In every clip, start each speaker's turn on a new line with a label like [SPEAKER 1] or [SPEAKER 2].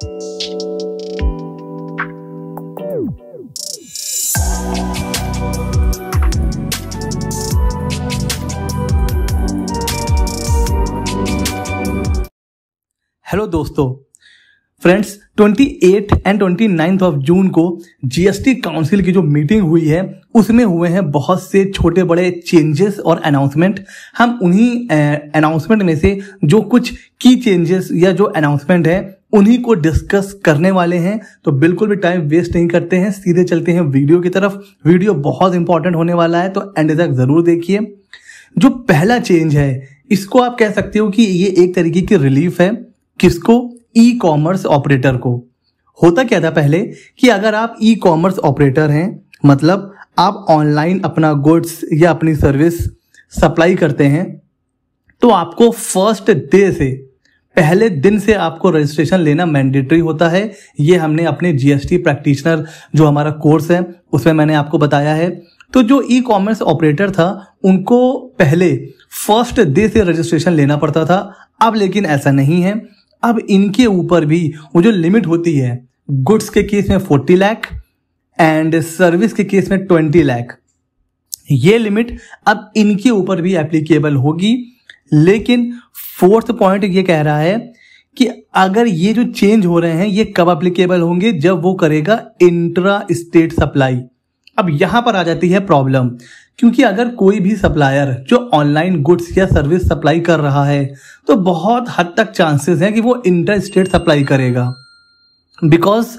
[SPEAKER 1] Hello दोस्तों, friends 28 and 29 of June को GST council की जो मीटिंग हुई है उसमें हुए हैं बहुत से छोटे बड़े चेंजेस और अनाउंसमेंट। हम उन्हीं अनाउंसमेंट में से जो कुछ की चेंजेस या जो अनाउंसमेंट है उन्हीं को डिस्कस करने वाले हैं। तो बिल्कुल भी टाइम वेस्ट नहीं करते हैं, सीधे चलते हैं वीडियो की तरफ। वीडियो बहुत इंपॉर्टेंट होने वाला है, तो एंड तक जरूर देखिए। जो पहला चेंज है इसको आप कह सकते हो कि ये एक तरीके की रिलीफ है। किसको? ई कॉमर्स ऑपरेटर को। होता क्या था पहले कि अगर आप ई कॉमर्स ऑपरेटर हैं, मतलब आप ऑनलाइन अपना गुड्स या अपनी सर्विस सप्लाई करते हैं, तो आपको फर्स्ट डे से, पहले दिन से आपको रजिस्ट्रेशन लेना मैंडेटरी होता है। ये हमने अपने जीएसटी प्रैक्टिशनर जो हमारा कोर्स है उसमें मैंने आपको बताया है। तो जो ई कॉमर्स ऑपरेटर था उनको पहले फर्स्ट डे से रजिस्ट्रेशन लेना पड़ता था। अब लेकिन ऐसा नहीं है। अब इनके ऊपर भी वो जो लिमिट होती है, गुड्स के केस में 40 लाख एंड सर्विस के केस में 20 लाख, ये लिमिट अब इनके ऊपर भी एप्लीकेबल होगी। लेकिन फोर्थ पॉइंट ये कह रहा है कि अगर ये जो चेंज हो रहे हैं ये कब एप्लीकेबल होंगे? जब वो करेगा इंट्रा स्टेट सप्लाई। अब यहां पर आ जाती है प्रॉब्लम, क्योंकि अगर कोई भी सप्लायर जो ऑनलाइन गुड्स या सर्विस सप्लाई कर रहा है तो बहुत हद तक चांसेस हैं कि वो इंटर स्टेट सप्लाई करेगा। बिकॉज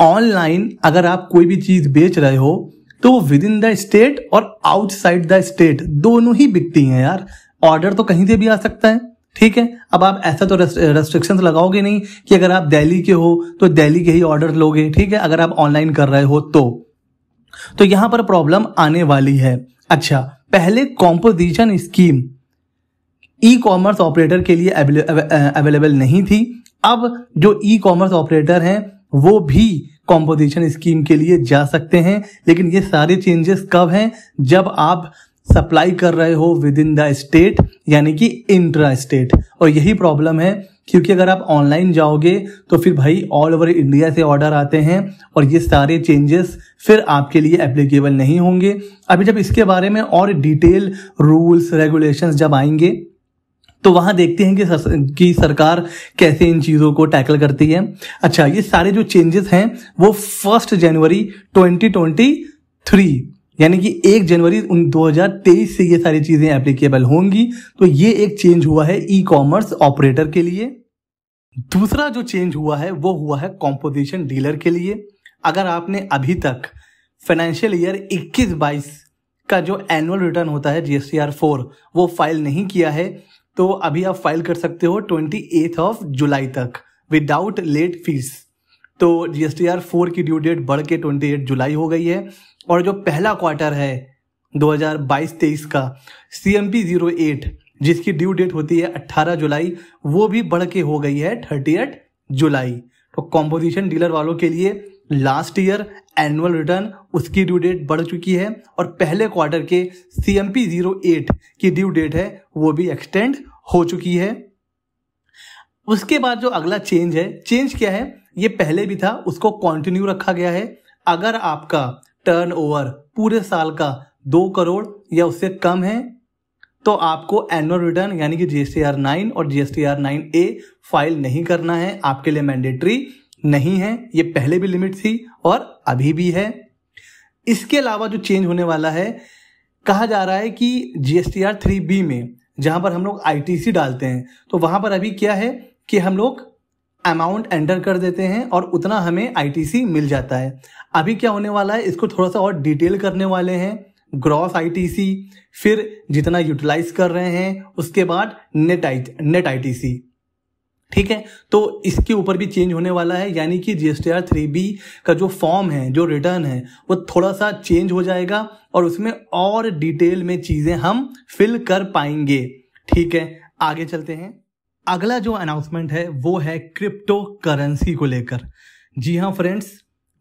[SPEAKER 1] ऑनलाइन अगर आप कोई भी चीज बेच रहे हो तो वो विद इन द स्टेट और आउटसाइड द स्टेट दोनों ही बिकती हैं यार। ऑर्डर तो कहीं से भी आ सकता है, ठीक है। अब आप ऐसा तो रेस्ट्रिक्शंस लगाओगे नहीं कि अगर आप दिल्ली के हो तो दिल्ली के ही ऑर्डर लोगे, ठीक है, अगर आप ऑनलाइन कर रहे हो तो यहां पर प्रॉब्लम आने वाली है। अच्छा, पहले composition scheme e commerce operator के लिए अवेलेबल नहीं थी। अब जो ई कॉमर्स ऑपरेटर हैं वो भी कॉम्पोजिशन स्कीम के लिए जा सकते हैं। लेकिन ये सारे चेंजेस कब हैं? जब आप सप्लाई कर रहे हो विद इन द स्टेट, यानी कि इंट्रा स्टेट। और यही प्रॉब्लम है, क्योंकि अगर आप ऑनलाइन जाओगे तो फिर भाई ऑल ओवर इंडिया से ऑर्डर आते हैं और ये सारे चेंजेस फिर आपके लिए एप्लीकेबल नहीं होंगे। अभी जब इसके बारे में और डिटेल रूल्स रेगुलेशंस जब आएंगे तो वहां देखते हैं कि सरकार कैसे इन चीजों को टैकल करती है। अच्छा, ये सारे जो चेंजेस हैं वो 1 जनवरी 2023 यानी कि 1 जनवरी 2023 से ये सारी चीजें एप्लीकेबल होंगी। तो ये एक चेंज हुआ है ई कॉमर्स ऑपरेटर के लिए। दूसरा जो चेंज हुआ है वो हुआ है कॉम्पोजिशन डीलर के लिए। अगर आपने अभी तक फाइनेंशियल ईयर 21-22 का जो एनुअल रिटर्न होता है GSTR 4 वो फाइल नहीं किया है तो अभी आप फाइल कर सकते हो 28 ऑफ जुलाई तक विदाउट लेट फीस। तो GSTR 4 की ड्यू डेट बढ़ के 28 जुलाई हो गई है। और जो पहला क्वार्टर है 2022-23 का CMP 08 जिसकी ड्यू डेट होती है 18 जुलाई, वो भी बढ़ के हो गई है 30 जुलाई। तो कॉम्पोजिशन डीलर वालों के लिए लास्ट ईयर एनुअल रिटर्न उसकी ड्यू डेट बढ़ चुकी है और पहले क्वार्टर के CMP 08 की ड्यू डेट है वो भी एक्सटेंड हो चुकी है। उसके बाद जो अगला चेंज है, चेंज क्या है? ये पहले भी था, उसको कंटिन्यू रखा गया है। अगर आपका टर्नओवर पूरे साल का 2 करोड़ या उससे कम है तो आपको एनुअल रिटर्न यानी कि GSTR 9 और GSTR 9A फाइल नहीं करना है, आपके लिए मैंडेटरी नहीं है। ये पहले भी लिमिट थी और अभी भी है। इसके अलावा जो चेंज होने वाला है, कहा जा रहा है कि GSTR 3B में जहां पर हम लोग ITC डालते हैं तो वहां पर अभी क्या है कि हम लोग अमाउंट एंटर कर देते हैं और उतना हमें ITC मिल जाता है। अभी क्या होने वाला है, इसको थोड़ा सा और डिटेल करने वाले हैं। ग्रॉस ITC, फिर जितना यूटिलाइज कर रहे हैं, उसके बाद नेट ITC, ठीक है। तो इसके ऊपर भी चेंज होने वाला है, यानी कि GSTR 3B का जो फॉर्म है, जो रिटर्न है, वो थोड़ा सा चेंज हो जाएगा और उसमें और डिटेल में चीजें हम फिल कर पाएंगे, ठीक है। आगे चलते हैं। अगला जो अनाउंसमेंट है वो है क्रिप्टो करेंसी को लेकर। जी हाँ फ्रेंड्स,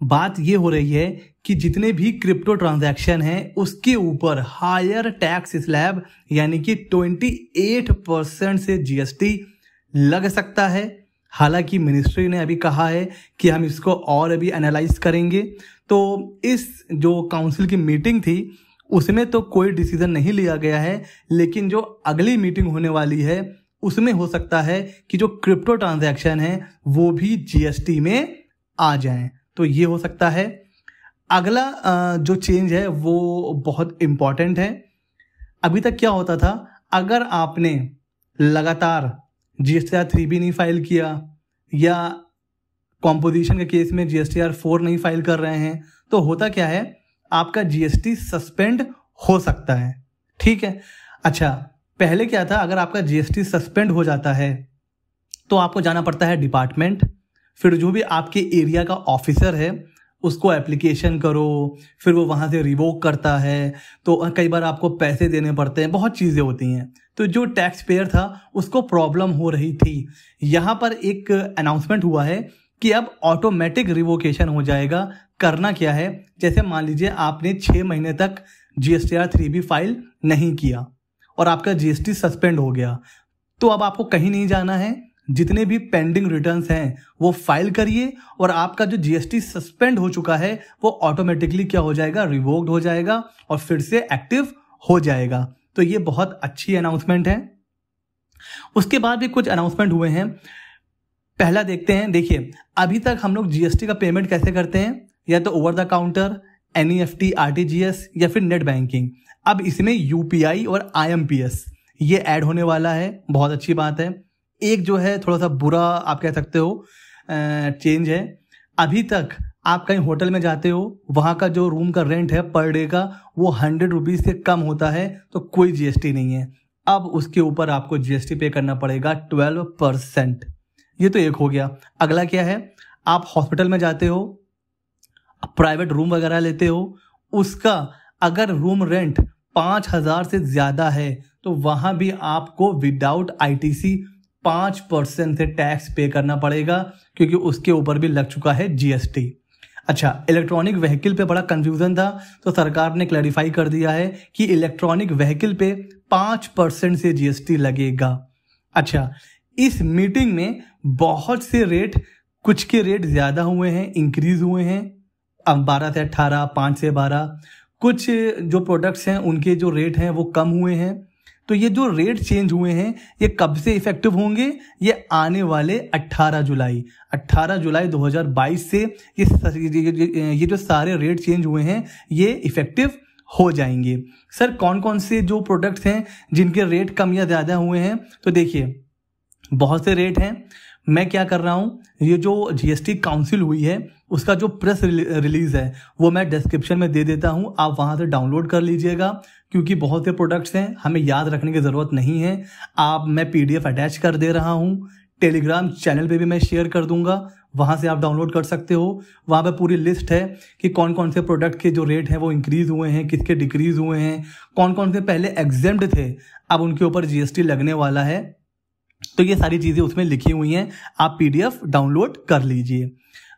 [SPEAKER 1] बात ये हो रही है कि जितने भी क्रिप्टो ट्रांजैक्शन हैं उसके ऊपर हायर टैक्स स्लैब यानी कि 28% से GST लग सकता है। हालांकि मिनिस्ट्री ने अभी कहा है कि हम इसको और अभी एनालाइज करेंगे। तो इस जो काउंसिल की मीटिंग थी उसमें तो कोई डिसीजन नहीं लिया गया है, लेकिन जो अगली मीटिंग होने वाली है उसमें हो सकता है कि जो क्रिप्टो ट्रांजैक्शन है वो भी जीएसटी में आ जाएं। तो ये हो सकता है। अगला जो चेंज है वो बहुत इम्पॉर्टेंट है। अभी तक क्या होता था, अगर आपने लगातार GSTR 3 नहीं फाइल किया या कॉम्पोजिशन के केस में GSTR 4 नहीं फाइल कर रहे हैं तो होता क्या है, आपका GST सस्पेंड हो सकता है। ठीक है। अच्छा, पहले क्या था, अगर आपका GST सस्पेंड हो जाता है तो आपको जाना पड़ता है डिपार्टमेंट, फिर जो भी आपके एरिया का ऑफिसर है उसको एप्लीकेशन करो, फिर वो वहाँ से रिवोक करता है, तो कई बार आपको पैसे देने पड़ते हैं, बहुत चीज़ें होती हैं। तो जो टैक्स पेयर था उसको प्रॉब्लम हो रही थी। यहाँ पर एक अनाउंसमेंट हुआ है कि अब ऑटोमेटिक रिवोकेशन हो जाएगा। करना क्या है, जैसे मान लीजिए आपने 6 महीने तक GSTR 3 फाइल नहीं किया और आपका GST सस्पेंड हो गया, तो अब आपको कहीं नहीं जाना है, जितने भी पेंडिंग रिटर्न्स हैं वो फाइल करिए और आपका जो GST सस्पेंड हो चुका है वो ऑटोमेटिकली क्या हो जाएगा, रिवोक्ड हो जाएगा और फिर से एक्टिव हो जाएगा। तो ये बहुत अच्छी अनाउंसमेंट है। उसके बाद भी कुछ अनाउंसमेंट हुए हैं। पहला देखते हैं। देखिए, अभी तक हम लोग GST का पेमेंट कैसे करते हैं, या तो over the counter, NEFT, RTGS या फिर नेट बैंकिंग। अब इसमें UPI और IMPS ये ऐड होने वाला है, बहुत अच्छी बात है। एक जो है थोड़ा सा बुरा आप कह सकते हो चेंज है, अभी तक आप कहीं होटल में जाते हो, वहाँ का जो रूम का रेंट है पर डे का वो 100 रुपीज़ से कम होता है तो कोई GST नहीं है। अब उसके ऊपर आपको GST पे करना पड़ेगा 12%। ये तो एक हो गया। अगला क्या है, आप हॉस्पिटल में जाते हो, प्राइवेट रूम वगैरह लेते हो, उसका अगर रूम रेंट 5,000 से ज़्यादा है तो वहाँ भी आपको विदाउट ITC 5% से टैक्स पे करना पड़ेगा, क्योंकि उसके ऊपर भी लग चुका है GST। अच्छा, इलेक्ट्रॉनिक व्हीकल पे बड़ा कंफ्यूजन था, तो सरकार ने क्लैरिफाई कर दिया है कि इलेक्ट्रॉनिक व्हीकल पे 5% से GST लगेगा। अच्छा, इस मीटिंग में बहुत से रेट, कुछ के रेट ज़्यादा हुए हैं, इंक्रीज हुए हैं, अब 12 से 18, 5 से 12। कुछ जो प्रोडक्ट्स हैं उनके जो रेट हैं वो कम हुए हैं। तो ये जो रेट चेंज हुए हैं ये कब से इफेक्टिव होंगे, ये आने वाले 18 जुलाई 2022 से ये जो सारे रेट चेंज हुए हैं ये इफेक्टिव हो जाएंगे। सर कौन कौन से जो प्रोडक्ट्स हैं जिनके रेट कम या ज़्यादा हुए हैं, तो देखिए बहुत से रेट हैं। मैं क्या कर रहा हूँ, ये जो GST काउंसिल हुई है उसका जो प्रेस रिलीज है वो मैं डिस्क्रिप्शन में दे देता हूँ, आप वहाँ से डाउनलोड कर लीजिएगा, क्योंकि बहुत से प्रोडक्ट्स हैं हमें याद रखने की ज़रूरत नहीं है। मैं PDF अटैच कर दे रहा हूँ, टेलीग्राम चैनल पे भी मैं शेयर कर दूंगा, वहाँ से आप डाउनलोड कर सकते हो। वहाँ पे पूरी लिस्ट है कि कौन कौन से प्रोडक्ट के जो रेट हैं वो इंक्रीज हुए हैं, किसके डिक्रीज हुए हैं, कौन कौन से पहले एग्जेम्प्ट थे अब उनके ऊपर GST लगने वाला है। तो ये सारी चीज़ें उसमें लिखी हुई हैं, आप PDF डाउनलोड कर लीजिए।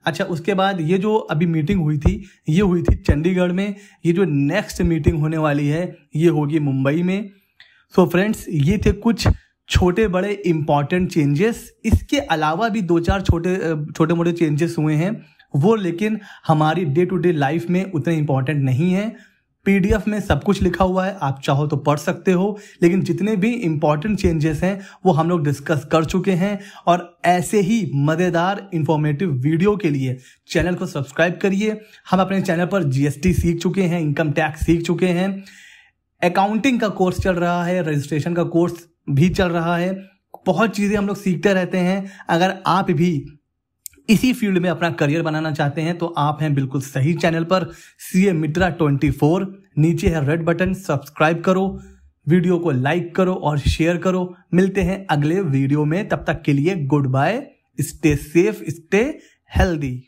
[SPEAKER 1] अच्छा, उसके बाद ये जो अभी मीटिंग हुई थी ये हुई थी चंडीगढ़ में, ये जो नेक्स्ट मीटिंग होने वाली है ये होगी मुंबई में। सो फ्रेंड्स, ये थे कुछ छोटे बड़े इंपॉर्टेंट चेंजेस। इसके अलावा भी 2-4 छोटे मोटे चेंजेस हुए हैं, वो लेकिन हमारी डे टू डे लाइफ में उतने इंपॉर्टेंट नहीं है। PDF में सब कुछ लिखा हुआ है, आप चाहो तो पढ़ सकते हो, लेकिन जितने भी इंपॉर्टेंट चेंजेस हैं वो हम लोग डिस्कस कर चुके हैं। और ऐसे ही मज़ेदार इंफॉर्मेटिव वीडियो के लिए चैनल को सब्सक्राइब करिए। हम अपने चैनल पर GST सीख चुके हैं, इनकम टैक्स सीख चुके हैं, अकाउंटिंग का कोर्स चल रहा है, रजिस्ट्रेशन का कोर्स भी चल रहा है, बहुत चीज़ें हम लोग सीखते रहते हैं। अगर आप भी इसी फील्ड में अपना करियर बनाना चाहते हैं तो आप हैं बिल्कुल सही चैनल पर, CA मित्रा 24। नीचे है रेड बटन, सब्सक्राइब करो, वीडियो को लाइक करो और शेयर करो। मिलते हैं अगले वीडियो में, तब तक के लिए goodbye, stay safe, stay healthy.